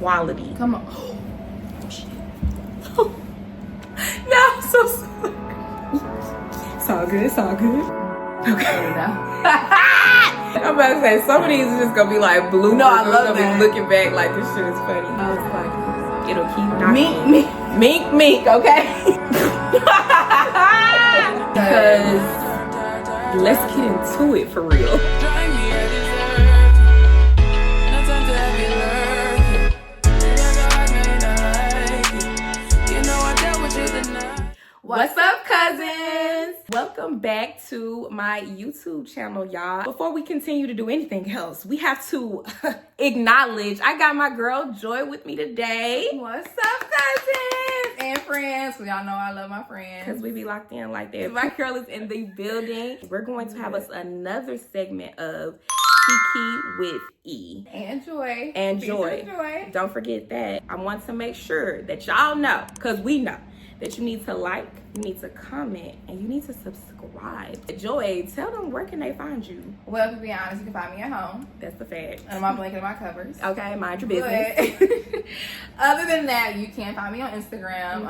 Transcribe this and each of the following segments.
quality. Come on. Oh, shit. No, I'm so sorry. It's all good. It's all good. Okay. I'm about to say, some of these are just gonna be like bloopers. No, I love I'm that. be looking back like this shit is funny. I was like, It'll keep knocking. mink, okay? Because let's get into it for real. What's up, cousins? Welcome back to my YouTube channel, y'all. Before we continue to do anything else, we have to acknowledge I got my girl Joy with me today. What's up, cousins and friends? We all know I love my friends. Because we be locked in like that. My girl is in the building. We're going to have us another segment of KIKI With E. And Joy. And Peace Joy. and Joy. Don't forget that. I want to make sure that y'all know, because we know, that you need to like, you need to comment, and you need to subscribe. Joy, tell them where can they find you? Well, to be honest, you can find me at home. That's the fact. Under my blanket and my covers. Okay, mind your business. But other than that, you can find me on Instagram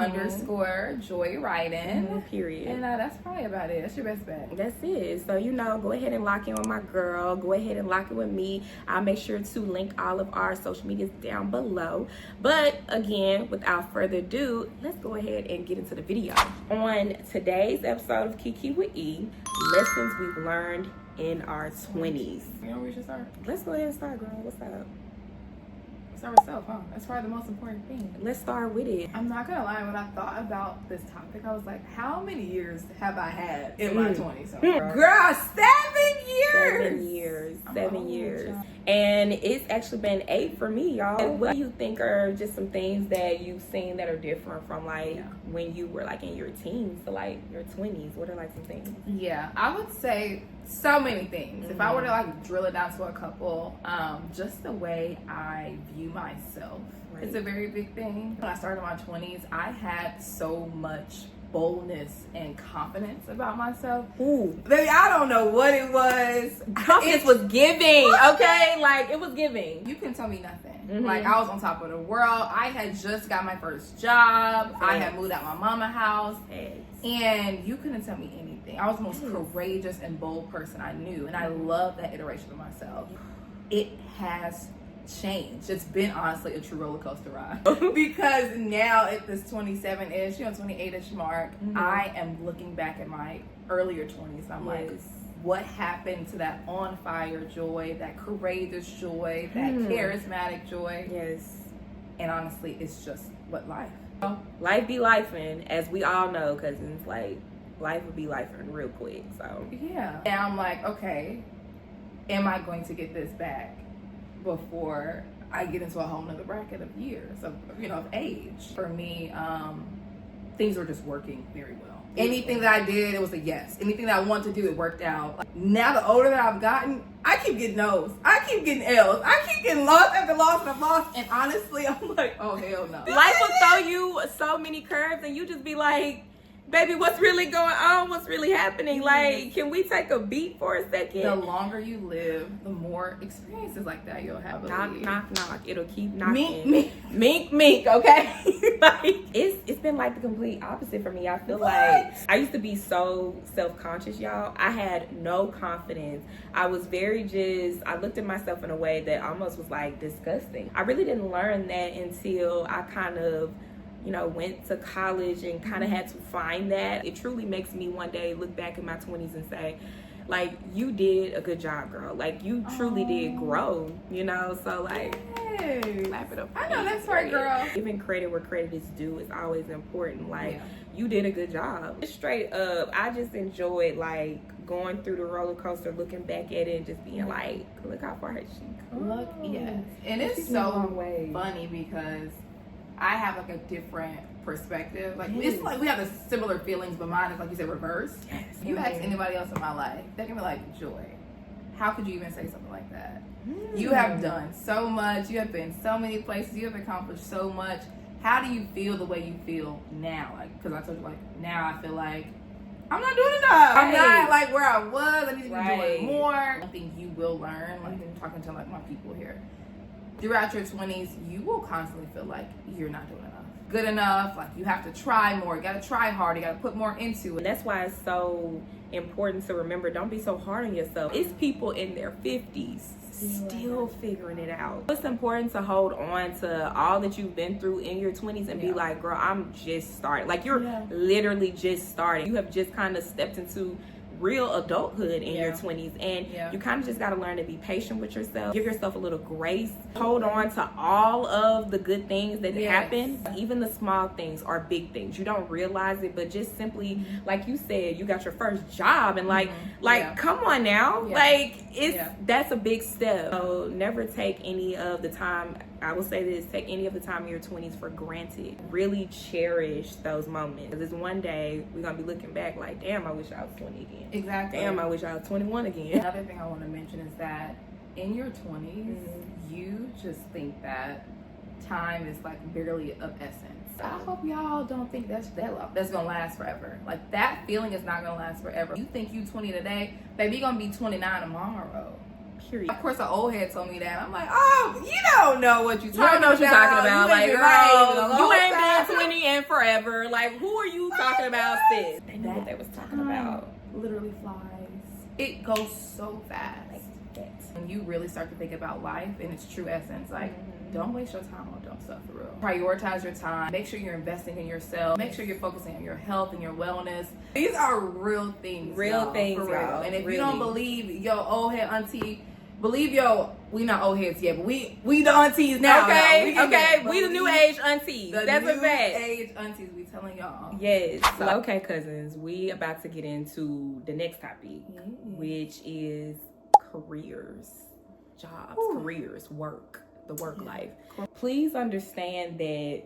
_Joy Writing. Period. And that's probably about it. That's your best bet. That's it. So, go ahead and lock in with my girl. Go ahead and lock in with me. I'll make sure to link all of our social medias down below. But again, without further ado, let's go ahead and get into the video. On today's episode of KIKI With E, lessons we've learned in our 20s. You know where we should start? Let's go ahead and start, girl. What's up? Start with self, huh? That's probably the most important thing. Let's start with it. I'm not gonna lie, when I thought about this topic, I was like, how many years have I had in my 20s? So girl, 7 years! 7 years. 7 old, years. child. And it's actually been 8 for me, y'all. What do you think are just some things that you've seen that are different from when you were in your teens to your 20s? What are some things? Yeah, I would say so many things. If I were to drill it down to a couple, just the way I view myself is a very big thing. When I started my 20s, I had so much boldness and confidence about myself. Ooh. Baby, I don't know what it was. Confidence was giving, okay? It was giving. You can tell me nothing. I was on top of the world. I had just got my first job. I had moved out my mama's house. And you couldn't tell me anything. I was the most courageous and bold person I knew. And I love that iteration of myself. It has changed. It's been honestly a true roller coaster ride. Because now at this 27-ish, 28-ish mark, I am looking back at my earlier 20s. And I'm like, what happened to that on fire Joy, that courageous Joy, that charismatic Joy? Yes. And honestly, it's just what life. Life be lifing, as we all know, because it's life would be lifing real quick. So yeah. And I'm like, okay, am I going to get this back before I get into a whole nother bracket of years of age? For me, things were just working very well. Anything that I did, it was a yes. Anything that I wanted to do, it worked out. Now, the older that I've gotten, I keep getting no's. I keep getting L's. I keep getting lost after loss after loss. And honestly, I'm like, oh, hell no. Life will throw you so many curves and you just be like, baby, what's really going on? What's really happening? Can we take a beat for a second? The longer you live, the more experiences like that you'll have. Knock, knock, knock. It'll keep knocking. Mink, okay? It's been the complete opposite for me. I feel like I used to be so self-conscious, y'all. I had no confidence. I was I looked at myself in a way that almost was disgusting. I really didn't learn that until I kind of went to college and kind of had to find that. It truly makes me one day look back in my 20s and say, you did a good job, girl. You truly did grow, so clap it up. I know that's right, girl. Giving credit where credit is due is always important. You did a good job. Straight up, I just enjoyed going through the roller coaster, looking back at it and just being look how far she come. Look, yes. And it's so funny because I have a different perspective. It's we have the similar feelings, but mine is you said reverse. Yes. If you ask anybody else in my life, they're gonna be Joy, how could you even say something like that? You have done so much. You have been so many places. You have accomplished so much. How do you feel the way you feel now? Because I told you now I feel I'm not doing enough. I'm not where I was. I need to be doing more. One thing you will learn, talking to my people here, throughout your 20s, you will constantly feel like you're not doing enough. Good enough, like you have to try more, you gotta try harder, you gotta put more into it. And that's why it's so important to remember, don't be so hard on yourself. It's people in their 50s still figuring it out. It's important to hold on to all that you've been through in your 20s and be like, girl, I'm just starting. Like you're literally just starting. You have just kind of stepped into real adulthood in your 20s, and you kind of just got to learn to be patient with yourself, give yourself a little grace, hold on to all of the good things that happen. Even the small things are big things. You don't realize it, but just simply like you said, you got your first job, and like come on now, like that's a big step. So never take any of the time, I will say this, take any of the time in your 20s for granted. Really cherish those moments, because one day we're gonna be looking back like, damn, I wish I was 20 again. Exactly. Damn, I wish I was 21 again. Another thing I want to mention is that in your 20s, you just think that time is like barely of essence. I hope y'all don't think that's gonna last forever. Like that feeling is not gonna last forever. You think you 20 today, baby, you're gonna be 29 tomorrow. Period. Of course, an old head told me that. I'm like, oh, you don't know what you're talking about. You don't know what you're talking about. Like, girl, you ain't been 20 in forever. Like, who are you talking about, sis? They know what they was talking about. Literally flies. It goes so fast. When you really start to think about life in its true essence, like, don't waste your time on dumb stuff for real. Prioritize your time. Make sure you're investing in yourself. Make sure you're focusing on your health and your wellness. These are real things. Real things, for real. And if you don't believe your old head auntie, believe we not old heads yet, but we the aunties now. Okay, we the new age aunties. That's a fact. Age aunties, we telling y'all. Yes. So, okay, cousins, we about to get into the next topic, which is careers, jobs, careers, work, the work life. Please understand that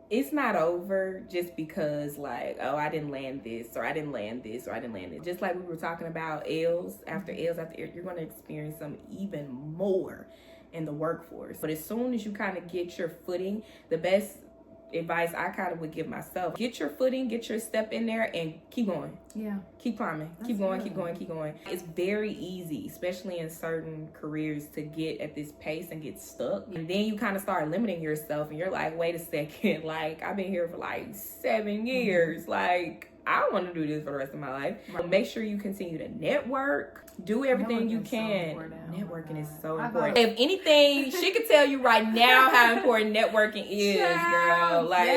it's not over just because like, oh, I didn't land this, or I didn't land this, or I didn't land it. Just like we were talking about L's after L's after L's, you're going to experience some even more in the workforce. But as soon as you kind of get your footing, the best advice I kind of would give myself, get your footing, get your step in there, and keep going. Keep climbing. Keep going. It's very easy, especially in certain careers, to get at this pace and get stuck. And then you kind of start limiting yourself, and you're like, wait a second, like I've been here for like 7 years. Like I don't want to do this for the rest of my life. Make sure you continue to network. Do everything you can. Networking is so important. If anything, she could tell you right now how important networking is, girl. Like,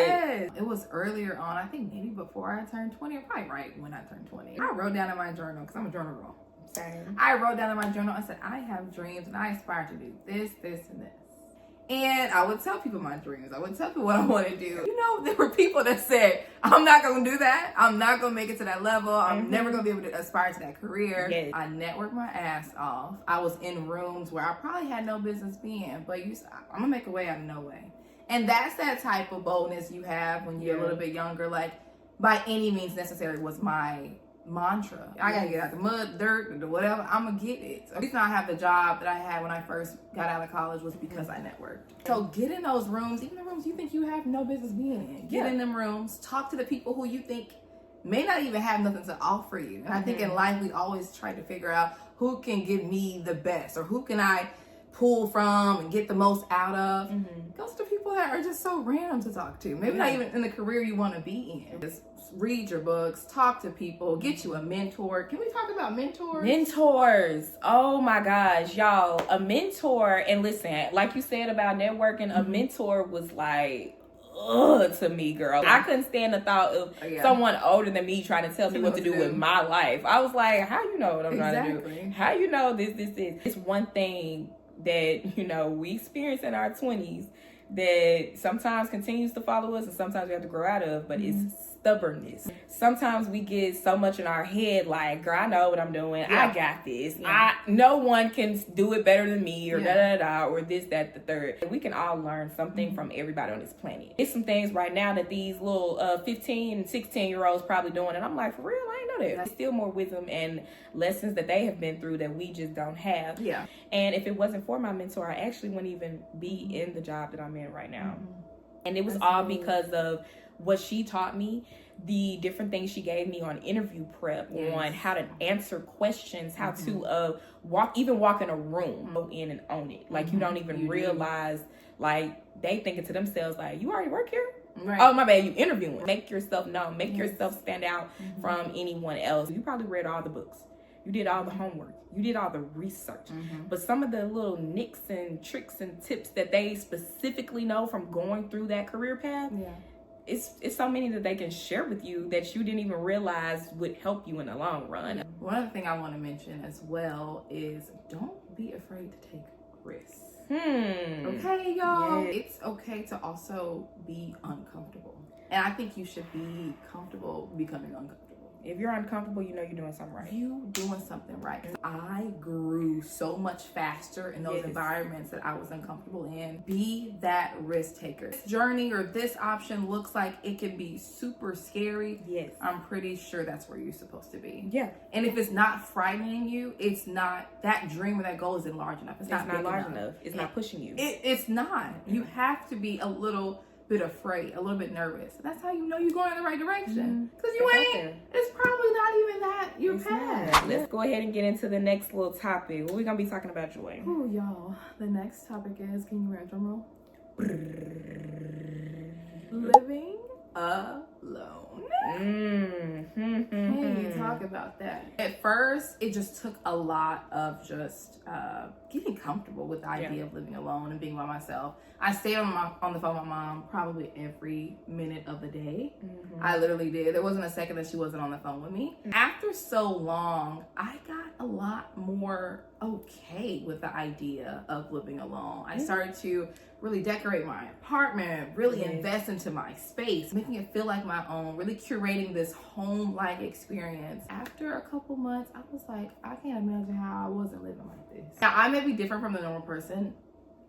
it was earlier on, I think maybe before I turned 20, or probably right when I turned 20. I wrote down in my journal, because I'm a journal girl. Same. I wrote down in my journal, I said, I have dreams and I aspire to do this, this, and this. And I would tell people my dreams. I would tell people what I want to do. You know, there were people that said, I'm not going to do that. I'm not going to make it to that level. I'm never going to be able to aspire to that career. Yes. I networked my ass off. I was in rooms where I probably had no business being, but I'm going to make a way out of no way. And that's that type of boldness you have when you're a little bit younger. Like, by any means necessary was my mantra. I gotta get out the mud, dirt, whatever. I'm gonna get it. The reason I have the job that I had when I first got out of college was because I networked. So get in those rooms, even the rooms you think you have no business being in. Get in them rooms, talk to the people who you think may not even have nothing to offer you. And I think in life we always try to figure out who can give me the best, or who can I pull from and get the most out of. Those are the people that are just so random to talk to. Maybe not even in the career you want to be in. Just read your books, talk to people, get you a mentor. Can we talk about mentors? Mentors. Oh my gosh, y'all. A mentor, and listen, like you said about networking, a mentor was like, to me, girl. I couldn't stand the thought of someone older than me trying to tell me what to do with my life. I was like, how you know what I'm trying to do? How you know this is? It's one thing that, you know, we experience in our 20s that sometimes continues to follow us and sometimes we have to grow out of, but it's stubbornness. Sometimes we get so much in our head, like, girl, I know what I'm doing. I got this. No one can do it better than me, or or this, that, the third. We can all learn something from everybody on this planet. It's some things right now that these little 15 and 16-year-olds probably doing, and I'm like, for real, I ain't know that. There's still more wisdom and lessons that they have been through that we just don't have. And if it wasn't for my mentor, I actually wouldn't even be in the job that I'm in right now. And it was all because of what she taught me, the different things she gave me on interview prep, on how to answer questions, how to walk in a room, go in and own it. Like, you don't even realize, like, they thinking to themselves, like, you already work here? Right. Oh, my bad, you interviewing. Make yourself known. Make yourself stand out from anyone else. You probably read all the books. You did all the homework. You did all the research. But some of the little nicks and tricks and tips that they specifically know from going through that career path, it's so many that they can share with you that you didn't even realize would help you in the long run. One other thing I want to mention as well is don't be afraid to take risks. Okay, y'all. Yes. It's okay to also be uncomfortable. And I think you should be comfortable becoming uncomfortable. If you're uncomfortable, you know you're doing something right. You doing something right. I grew so much faster in those environments that I was uncomfortable in. Be that risk taker. This journey or this option looks like it can be super scary. Yes. I'm pretty sure that's where you're supposed to be. Yeah. And if it's not frightening you, it's not, that dream or that goal isn't large enough. It's not large enough. It's not pushing you. It's not. You have to be a little bit afraid, a little bit nervous. That's how you know you're going in the right direction. Because you ain't, it's probably not even that your path. Let's go ahead and get into the next little topic. What we gonna be talking about, Joy? Oh, y'all. The next topic is, can you read drum roll? Living alone. Can you talk about that? At first, it just took a lot of just getting comfortable with the idea of living alone and being by myself. I stayed on the phone with my mom probably every minute of the day. I literally did. There wasn't a second that she wasn't on the phone with me. After so long, I got a lot more okay with the idea of living alone. I started to really decorate my apartment, really invest into my space, making it feel like my own, really curating this home-like experience. After a couple months, I was like, I can't imagine how I wasn't living like this. Now, I may be different from the normal person.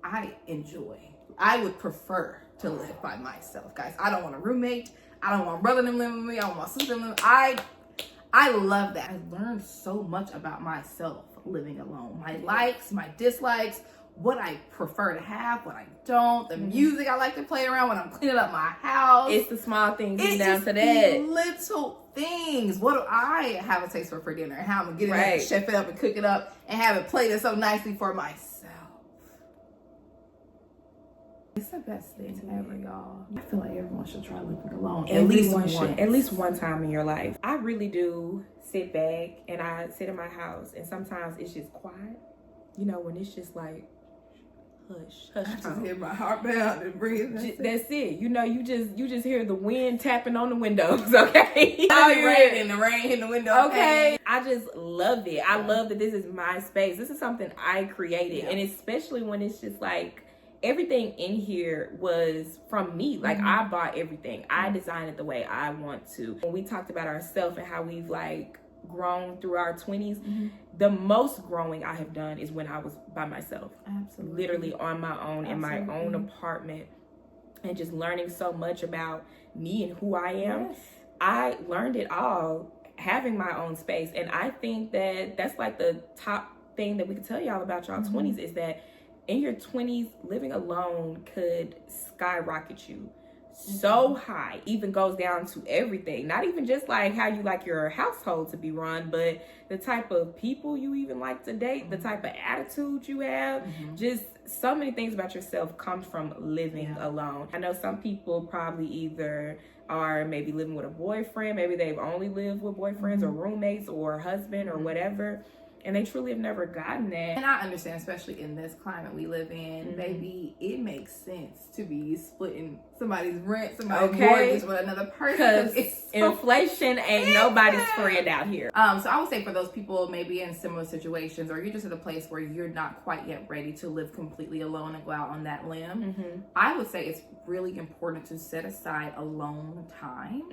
I would prefer to live by myself, guys. I don't want a roommate. I don't want brother to live with me. I don't want my sister to live. I love that. I learned so much about myself living alone. My likes, my dislikes, what I prefer to have, what I don't, the music I like to play around when I'm cleaning up my house. It's the small things down to that. Little things. What do I have a taste for dinner? And how I'm going to get it up, chef it up, and cook it up, and have it plated so nicely for myself. It's the best thing ever, y'all. I feel like everyone should try living alone. At least one time in your life. I really do sit back and I sit in my house, and sometimes it's just quiet. You know, when it's just like hush. I just hear my heart pound and breathe. That's it. You know, you just hear the wind tapping on the windows. Okay. The rain hitting the window. Okay. I just love it. I love that this is my space. This is something I created, and especially when it's just like, everything in here was from me. Like, I bought everything. I designed it the way I want to. When we talked about ourselves and how we've like grown through our 20s, the most growing I have done is when I was by myself. Absolutely. Literally on my own, in my own apartment, and just learning so much about me and who I am. Yes. I learned it all having my own space. And I think that that's like the top thing that we can tell y'all about y'all 20s is that in your 20s, living alone could skyrocket you so high. Even goes down to everything. Not even just like how you like your household to be run, but the type of people you even like to date, the type of attitude you have. Just so many things about yourself comes from living alone. I know some people probably either are maybe living with a boyfriend, maybe they've only lived with boyfriends or roommates or husband or whatever, and they truly have never gotten that. And I understand, especially in this climate we live in, baby, it makes sense to be splitting somebody's rent, somebody's mortgage with another person. Because inflation ain't nobody's friend out here. So I would say for those people maybe in similar situations, or you're just at a place where you're not quite yet ready to live completely alone and go out on that limb, I would say it's really important to set aside alone time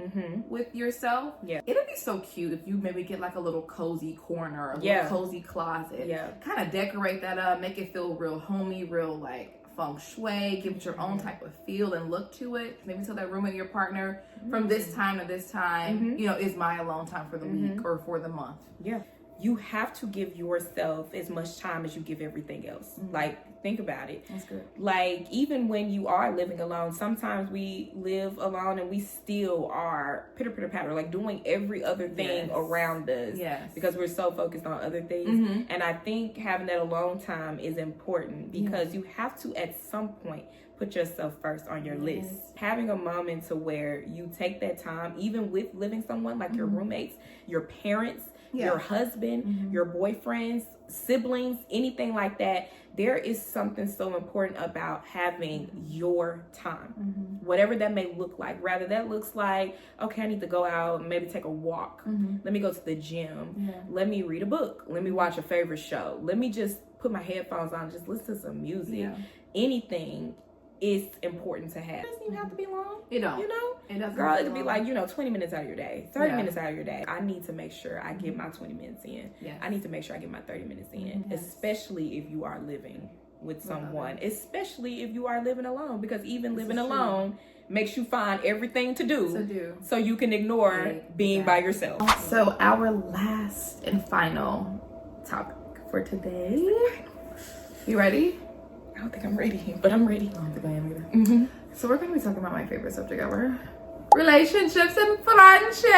with yourself. Yeah. It'd be so cute if you maybe get like a little cozy corner, a little cozy closet. Yeah. Kind of decorate that up, make it feel real homey, real like feng shui, give it your own type of feel and look to it. Maybe tell that roommate, your partner, from this time to this time, you know, is my alone time for the week or for the month. Yeah. you have to give yourself as much time as you give everything else. Like, think about it. That's good. Like, even when you are living alone, sometimes we live alone and we still are pitter-pitter-patter, like doing every other thing around us. Yes. Because we're so focused on other things. And I think having that alone time is important because you have to, at some point, put yourself first on your list. Having a moment to where you take that time, even with living someone, like your roommates, your parents, your husband, your boyfriends, siblings, anything like that, there is something so important about having your time. Whatever that may look like. Rather that looks like, okay, I need to go out and maybe take a walk. Let me go to the gym. Let me read a book. Let me watch a favorite show. Let me just put my headphones on and just listen to some music. Anything is important to have. It doesn't even have to be long. You know? It doesn't. Girl, it could be like, 20 minutes out of your day, 30 minutes out of your day. I need to make sure I get my 20 minutes in. I need to make sure I get my 30 minutes in, especially if you are living with someone, especially if you are living alone, because even living alone makes you find everything to do so you can ignore being by yourself. So our last and final topic for today. You ready? I don't think I'm ready, but I'm ready. I don't think I am either. So we're going to be talking about my favorite subject ever. Relationships and friendships. Like,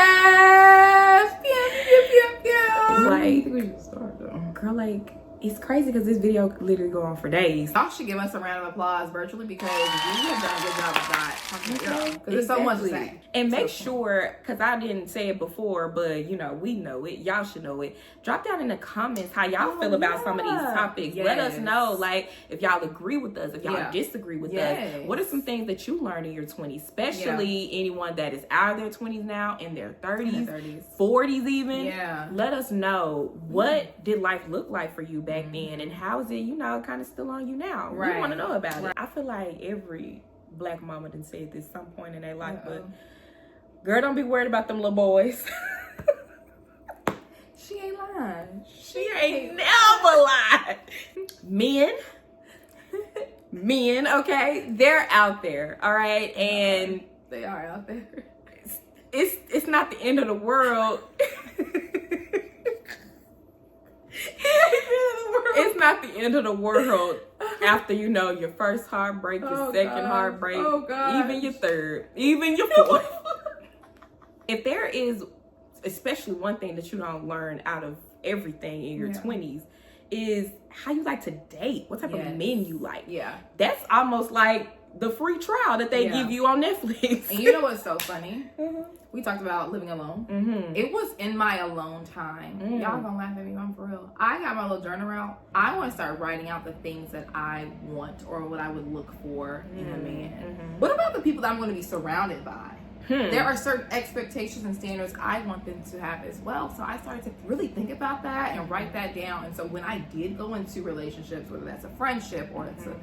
I think we should start though. Girl, like, it's crazy because this video could literally go on for days. Y'all should give us a round of applause virtually because we have done a good job of that. Because there's so much to say. And make sure, because I didn't say it before, but we know it. Y'all should know it. Drop down in the comments how y'all feel about some of these topics. Let us know, like, if y'all agree with us, if y'all disagree with us. What are some things that you learned in your 20s? Especially anyone that is out of their 20s now, in their 30s, 40s even. Let us know, what did life look like for you back then, and how is it, kind of still on you now? We want to know about it. I feel like every black mama done said this some point in their life, but girl, don't be worried about them little boys. She ain't lying. She ain't never lied. Men, okay, they're out there, all right, and they are out there. It's not the end of the world. It's not the end of the world after your first heartbreak, your second heartbreak, even your third, even your fourth. If there is especially one thing that you don't learn out of everything in your 20s is how you like to date, what type of men you like. That's almost like the free trial that they give you on Netflix. And you know what's so funny? We talked about living alone. It was in my alone time. Y'all gonna laugh at me, I'm for real. I got my little journal out. I want to start writing out the things that I want or what I would look for in a man. What about the people that I'm going to be surrounded by? There are certain expectations and standards I want them to have as well. So I started to really think about that and write that down. And so when I did go into relationships, whether that's a friendship or it's a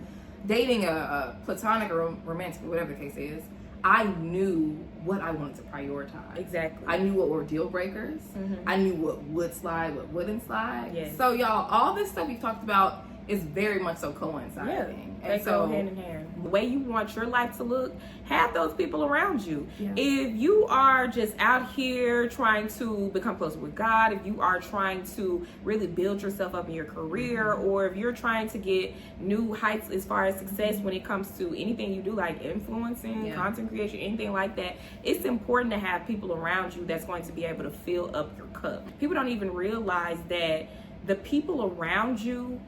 dating, a platonic or romantic, whatever the case is, I knew what I wanted to prioritize. Exactly. I knew what were deal breakers. I knew what would slide, what wouldn't slide. So y'all, all this stuff we've talked about is very much so coinciding. They go hand in hand. The way you want your life to look, have those people around you. If you are just out here trying to become closer with God, if you are trying to really build yourself up in your career, or if you're trying to get new heights as far as success when it comes to anything you do, like influencing, content creation, anything like that, it's important to have people around you that's going to be able to fill up your cup. People don't even realize that the people around you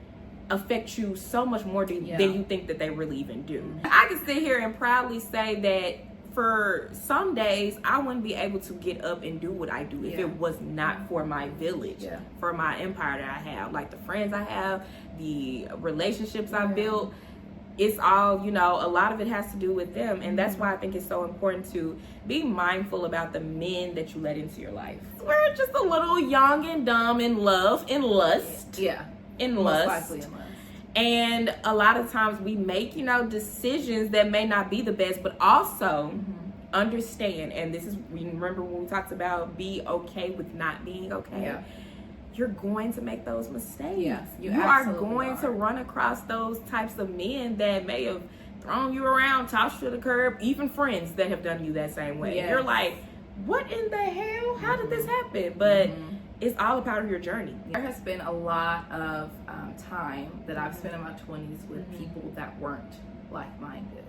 affect you so much more than you think that they really even do. I can sit here and proudly say that for some days I wouldn't be able to get up and do what I do if it was not for my village, for my empire that I have, like the friends I have, the relationships I built. It's all, a lot of it has to do with them. And that's why I think it's so important to be mindful about the men that you let into your life. We're just a little young and dumb in love, in lust. In lust. And a lot of times we make, decisions that may not be the best, but also understand. And this is, remember when we talked about be okay with not being okay? You're going to make those mistakes. You are going to run across those types of men that may have thrown you around, tossed you to the curb, even friends that have done you that same way. You're like, what in the hell? How did this happen? But it's all a part of your journey. There has been a lot of time that I've spent in my 20s with people that weren't like-minded.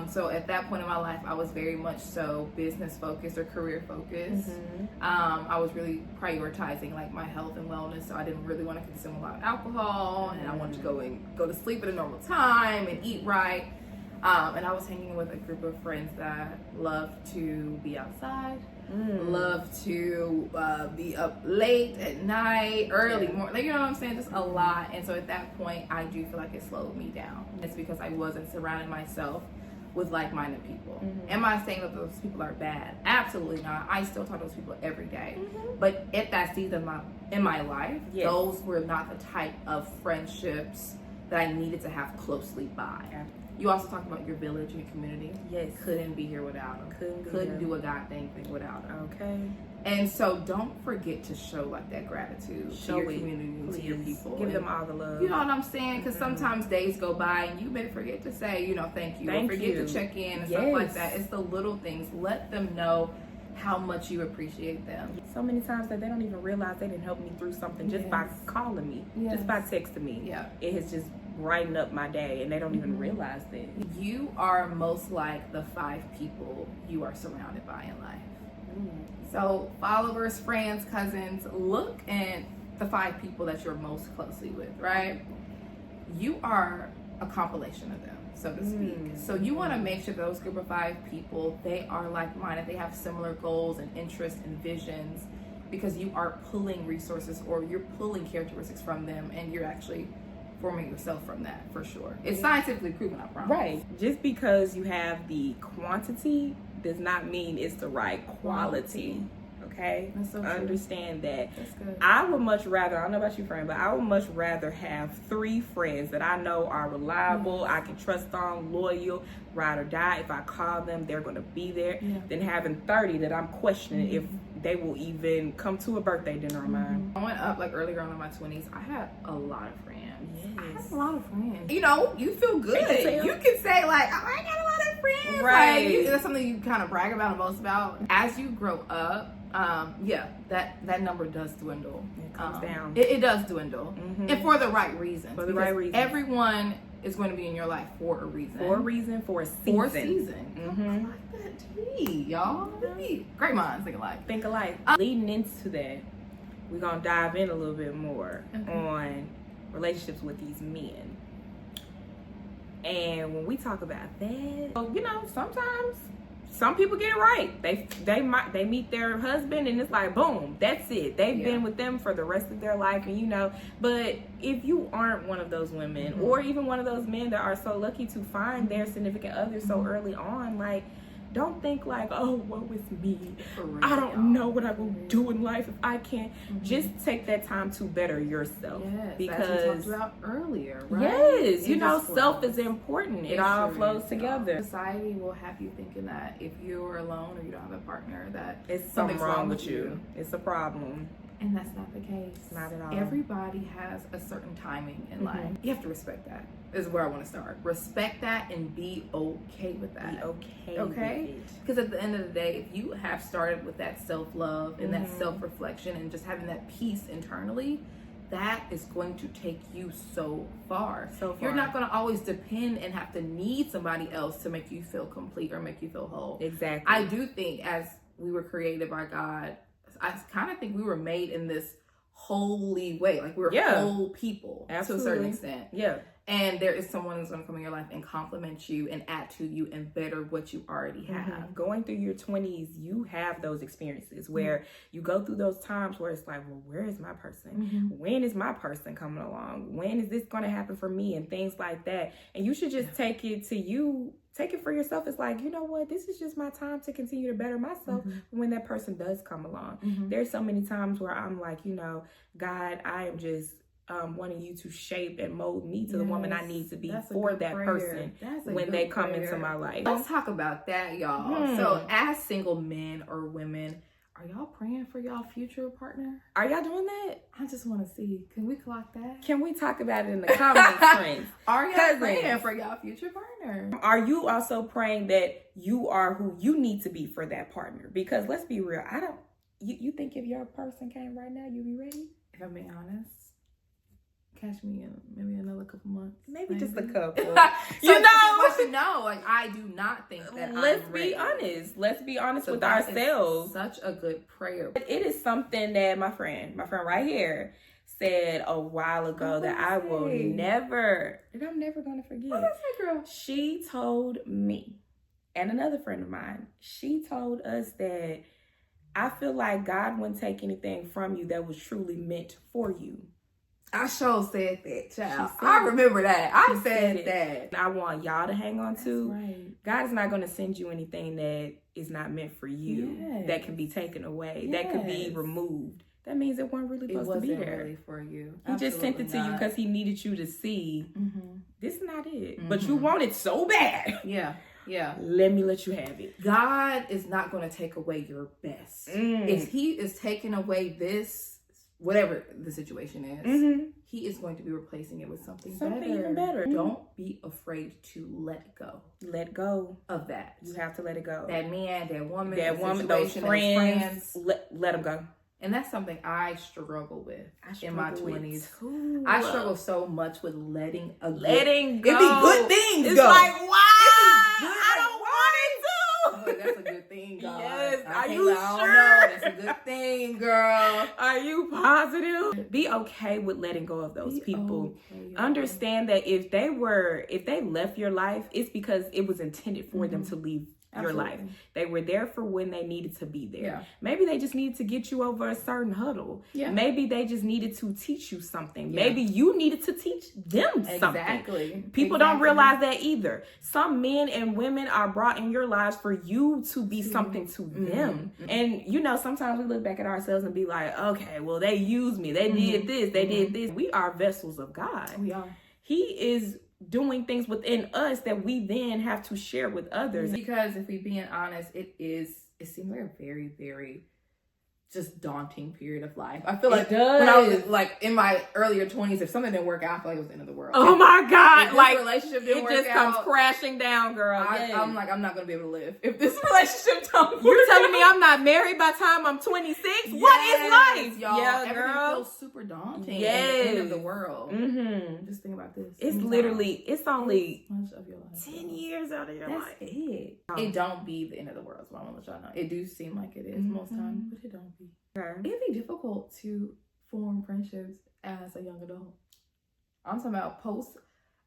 So at that point in my life, I was very much so business focused or career focused. I was really prioritizing like my health and wellness, so I didn't really want to consume a lot of alcohol, and I wanted to go to sleep at a normal time and eat right. And I was hanging with a group of friends that love to be outside, love to be up late at night, early morning, like, you know what I'm saying? Just a lot. And so at that point, I do feel like it slowed me down. It's because I wasn't surrounding myself with like-minded people. Am I saying that those people are bad? Absolutely not. I still talk to those people every day. But at that season in my life, those were not the type of friendships that I needed to have closely by. You also talked about your village and your community. Yes. Couldn't be here without them. Couldn't do a goddamn thing without them. Okay. And so don't forget to show like that gratitude to your community and to your people. Give them all the love. You know what I'm saying? Because sometimes days go by and you may forget to say, you know, thank you. Or forget to check in and stuff like that. It's the little things. Let them know how much you appreciate them. So many times that they don't even realize they didn't help me through something just by calling me, just by texting me. It has just brightened up my day, and they don't even realize that. You are most like the 5 people you are surrounded by in life. So followers, friends, cousins, look at the 5 people that you're most closely with, right? You are a compilation of them, so to speak. So you want to make sure those group of 5 people, they are like-minded, they have similar goals and interests and visions, because you are pulling resources or you're pulling characteristics from them, and you're actually forming yourself from that, for sure. It's scientifically proven, I promise. Right. Just because you have the quantity does not mean it's the right quality. Okay? That's so true. Understand that. That's good. I would much rather, I don't know about you, friend, but I would much rather have 3 friends that I know are reliable, I can trust on, loyal, ride or die. If I call them, they're going to be there, than having 30 that I'm questioning if they will even come to a birthday dinner of mine. Growing up, like earlier on in my 20s, I had a lot of friends. I had a lot of friends. You know, you feel good. You can say like, oh, I got a lot of friends. Right. Like, that's something you kind of brag about and boast about. As you grow up, that number does dwindle. It comes down. It does dwindle. And for the right reasons. For the right reasons. Everyone is going to be in your life for a reason. For a reason, for a season. For a season. I like that tea, y'all. Great minds think alike. Think alike. Leading into that, we're going to dive in a little bit more on relationships with these men. And when we talk about that, you know, sometimes some people get it right. They meet their husband and it's like, boom, that's it. They've been with them for the rest of their life, and you know. But if you aren't one of those women, or even one of those men that are so lucky to find their significant other so early on, like, don't think like, oh, woe is me. I don't know what I will do in life if I can't. Just take that time to better yourself. Because as we talked about earlier, right? Yes, you know, self is important. It all flows together. Society will have you thinking that if you're alone or you don't have a partner, that it's something wrong with you. It's a problem. And that's not the case. Not at all. Everybody has a certain timing in life. You have to respect that. Is where I want to start. Respect that and be okay with that. Be okay. Because at the end of the day, if you have started with that self-love and that self-reflection and just having that peace internally, that is going to take you so far. You're not going to always depend and have to need somebody else to make you feel complete or make you feel whole. Exactly. I do think as we were created by God, I kind of think we were made in this holy way. Like we're whole people to a certain extent. And there is someone who's going to come in your life and compliment you and add to you and better what you already have. Going through your 20s, you have those experiences where you go through those times where it's like, well, where is my person? When is my person coming along? When is this going to happen for me? And things like that. And you should just take it to you. Take it for yourself. It's like, you know what? This is just my time to continue to better myself when that person does come along. There's so many times where I'm like, you know, God, I am just wanting you to shape and mold me to the woman I need to be for that person when they come into my life. Let's talk about that, y'all. So as single men or women, are y'all praying for y'all future partner? Are y'all doing that? I just want to see. Can we clock that? Can we talk about it in the comments, friends? Are y'all praying for y'all future partner? Are you also praying that you are who you need to be for that partner? Because let's be real, You think if your person came right now, you'd be ready? If I'm being honest, catch me in maybe another couple months. Maybe just a couple. No, like I do not think that. Let's be honest. Let's be honest with ourselves. Such a good prayer. It is something that my friend right here said a while ago that I will never, that I'm never gonna forget. What is that, girl? She told me and another friend of mine. She told us that I feel like God wouldn't take anything from you that was truly meant for you. I sure said that, child. I remember that. I said that. I want y'all to hang on to. Right. God is not going to send you anything that is not meant for you, that can be taken away, that could be removed. That means it wasn't really supposed to be there. Really for you. He just sent it to you because he needed you to see this is not it. But you want it so bad. Yeah. Yeah. Let me let you have it. God is not going to take away your best. If he is taking away this, whatever the situation is, he is going to be replacing it with something even better. Don't be afraid to let go. Let go of that. You have to let it go. That man, that woman, those friends. Let them go. And that's something I struggle with in my 20s. Too. I struggle so much with letting go. It be good things it's go. Like, why? I don't want it to. Oh, that's a good thing, God. Yes. Are you sure? I don't know. That's a good thing, girl. Are you positive? Be okay with letting go of those people. Okay. Understand that if they left your life, it's because it was intended for them to leave your life. They were there for when they needed to be there. Yeah. Maybe they just needed to get you over a certain hurdle. Yeah. Maybe they just needed to teach you something. Yeah. Maybe you needed to teach them something. Exactly. People don't realize that either. Some men and women are brought in your lives for you to be something to them. And sometimes we look back at ourselves and be like, okay, well, they used me. They did this. They did this. We are vessels of God. We are. He is doing things within us that we then have to share with others. Because if we're being honest, it seems like a very, very just daunting period of life. I feel like when I was like in my earlier 20s, if something didn't work out, I feel like it was the end of the world. Oh my God. Like relationship didn't work out. It just comes crashing down, girl. I'm like, I'm not going to be able to live if this relationship don't work. You're telling me I'm not married by the time I'm 26? Yes, what is life? Y'all, yeah, everything girl. feels super daunting. Yes. At the end of the world. Just think about this. It's only much of your life. 10 years out of your life. That's it. It don't be the end of the world, so I want to let y'all know. It do seem like it is most times, but it don't be. It'd be difficult to form friendships as a young adult. I'm talking about post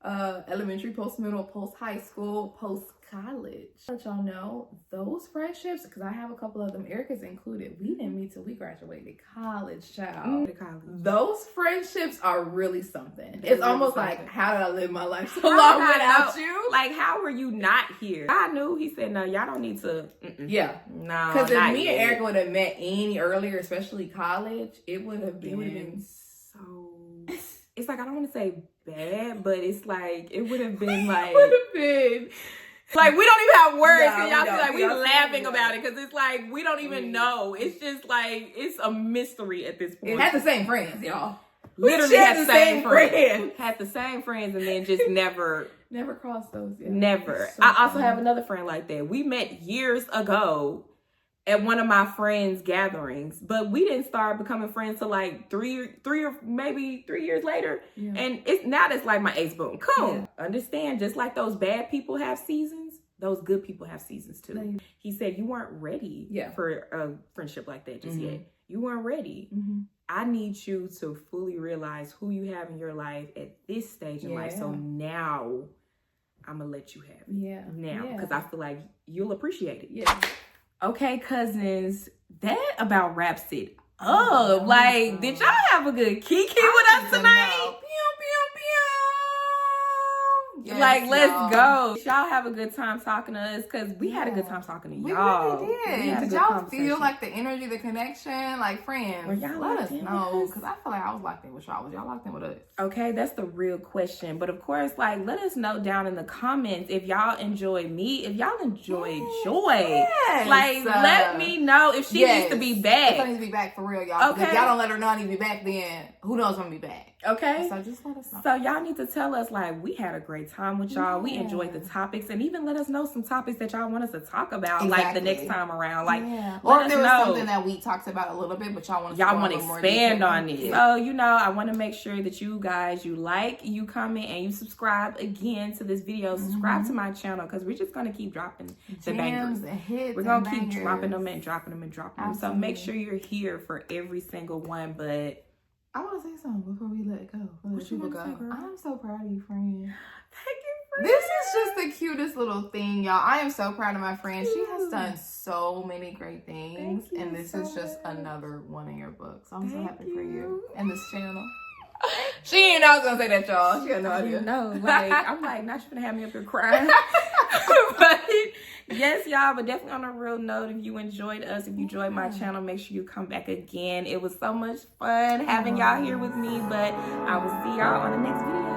elementary, post middle, post high school, post college. Let y'all know those friendships, because I have a couple of them, Erica's included. We didn't meet till we graduated college, child. Those friendships are really something. It's almost like, how did I live my life so long without you? Like, how were you not here? I knew. He said, no, y'all don't need to. Yeah. No. Because if me and Erica would have met any earlier, especially college, it would have been so. It's like, I don't want to say bad, but it's like, it would have been like. Would have been. Like, we don't even have words, because y'all feel like we laughing about it, because it's like, we don't even know. It's just like, it's a mystery at this point. It had the same friends, y'all. Literally had the same friends. Had the same friends, and then just never crossed those. Yeah. Never. So I also have another friend like that. We met years ago at one of my friends' gatherings, but we didn't start becoming friends till like three or maybe 3 years later. Yeah. And that's like my ace boom. Cool. Yeah. Understand, just like those bad people have seasons, those good people have seasons too. Mm-hmm. He said you weren't ready for a friendship like that just yet. You weren't ready. I need you to fully realize who you have in your life at this stage in life. So now I'm gonna let you have it. Yeah. Now, because I feel like you'll appreciate it. Yeah. Okay, cousins, that about wraps it up. Like, did y'all have a good Kiki with us tonight? Yes, like, let's go. Y'all have a good time talking to us, because we had a good time talking to y'all. We really did. Did y'all feel like the energy, the connection? Like, friends, let us know, because I feel like I was locked in with y'all. Was y'all locked in with us? Okay, that's the real question. But of course, like, let us know down in the comments if y'all enjoy me, if y'all enjoy Joy. Yes. Like, let me know if she needs to be back. She needs to be back for real, y'all. Okay. If y'all don't let her know I need to be back, then who knows when I'm going to be back. Okay? So just let us know. So y'all need to tell us, like, we had a great time with y'all. We enjoyed the topics, and even let us know some topics that y'all want us to talk about, like the next time around. Like, or if there was something that we talked about a little bit, but y'all want to expand on it. So, you know, I want to make sure that you guys, you like, you comment, and you subscribe again to this video. Subscribe to my channel, because we're just going to keep dropping the bangers. We're going to keep dropping them and dropping them and dropping them. So make sure you're here for every single one. But I want to say something before we let go. Let people go. I'm so proud of you, friend. Thank you, friend. This is just the cutest little thing, y'all. I am so proud of my friend. She has done so many great things. And this is just another one in your books. I'm so happy for you and this channel. She didn't know I was going to say that, y'all. She had no idea. No, like, I'm like, not you gonna have me up here crying. But yes, y'all, but definitely on a real note, if you enjoyed us, if you enjoyed my channel, make sure you come back again. It was so much fun having y'all here with me, but I will see y'all on the next video.